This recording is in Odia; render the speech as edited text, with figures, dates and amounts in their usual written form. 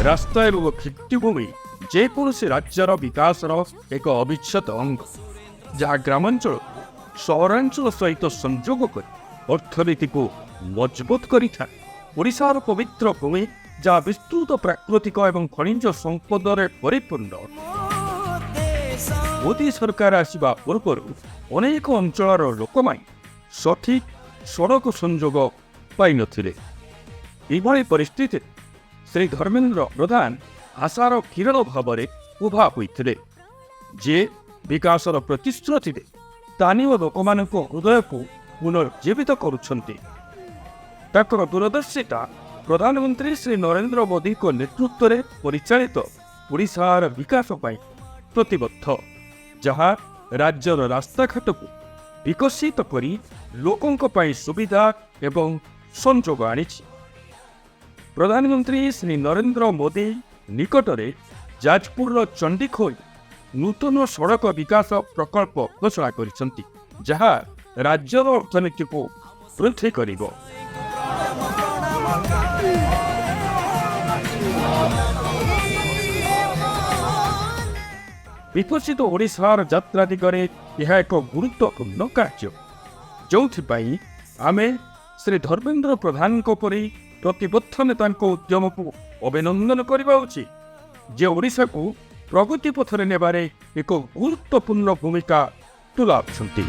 ରାସ୍ତା ଏବଂ ଭିତ୍ତିଭୂମି ଯେକୌଣସି ରାଜ୍ୟର ବିକାଶର ଏକ ଅବିଚ୍ଛେଦ ଅଙ୍ଗ, ଯାହା ଗ୍ରାମାଞ୍ଚଳକୁ ସହରାଞ୍ଚଳ ସହିତ ସଂଯୋଗ କରି ଅର୍ଥନୀତିକୁ ମଜବୁତ କରିଥାଏ। ଓଡ଼ିଶାର ପବିତ୍ର ଭୂମି, ଯାହା ବିସ୍ତୃତ ପ୍ରାକୃତିକ ଏବଂ ଖଣିଜ ସମ୍ପଦରେ ପରିପୂର୍ଣ୍ଣ। ମୋଦି ସରକାର ଆସିବା ପୂର୍ବରୁ ଅନେକ ଅଞ୍ଚଳର ଲୋକମାନେ ସଠିକ ସଡ଼କ ସଂଯୋଗ ପାଇନଥିଲେ। ଏଭଳି ପରିସ୍ଥିତିରେ ଶ୍ରୀ ଧର୍ମେନ୍ଦ୍ର ପ୍ରଧାନ ଆଶାର କିରଣ ଭାବରେ ଉଭା ହୋଇଥିଲେ, ଯିଏ ବିକାଶର ପ୍ରତିଶ୍ରୁତିରେ ସ୍ଥାନୀୟ ଲୋକମାନଙ୍କ ହୃଦୟକୁ ପୁନର୍ଜୀବିତ କରୁଛନ୍ତି। ତାଙ୍କର ଦୂରଦର୍ଶିତା ପ୍ରଧାନମନ୍ତ୍ରୀ ଶ୍ରୀ ନରେନ୍ଦ୍ର ମୋଦିଙ୍କ ନେତୃତ୍ୱରେ ପରିଚାଳିତ ଓଡ଼ିଶାର ବିକାଶ ପାଇଁ ପ୍ରତିବଦ୍ଧ, ଯାହା ରାଜ୍ୟର ରାସ୍ତାଘାଟକୁ ବିକଶିତ କରି ଲୋକଙ୍କ ପାଇଁ ସୁବିଧା ଏବଂ ସଂଯୋଗ ଆଣିଛି। ପ୍ରଧାନମନ୍ତ୍ରୀ ଶ୍ରୀ ନରେନ୍ଦ୍ର ମୋଦି ନିକଟରେ ଯାଜପୁରର ଚଣ୍ଡିଖୋଲ ନୂତନ ସଡ଼କ ବିକାଶ ପ୍ରକଳ୍ପ ଘୋଷଣା କରିଛନ୍ତି, ଯାହା ରାଜ୍ୟର ଅର୍ଥନୀତିକୁ ବୃଦ୍ଧି କରିବ। ବିକଶିତ ଓଡ଼ିଶାର ଯାତ୍ରା ଦିଗରେ ଏହା ଏକ ଗୁରୁତ୍ୱପୂର୍ଣ୍ଣ କାର୍ଯ୍ୟ, ଯେଉଁଥିପାଇଁ ଆମେ ଶ୍ରୀ ଧର୍ମେନ୍ଦ୍ର ପ୍ରଧାନଙ୍କ ପରି ପ୍ରତିବଦ୍ଧ ନେତାଙ୍କ ଉଦ୍ୟମକୁ ଅଭିନନ୍ଦନ କରିବା ଉଚିତ, ଯେ ଓଡ଼ିଶାକୁ ପ୍ରଗତି ପଥରେ ନେବାରେ ଏକ ଗୁରୁତ୍ୱପୂର୍ଣ୍ଣ ଭୂମିକା ତୁଲାଉଛନ୍ତି।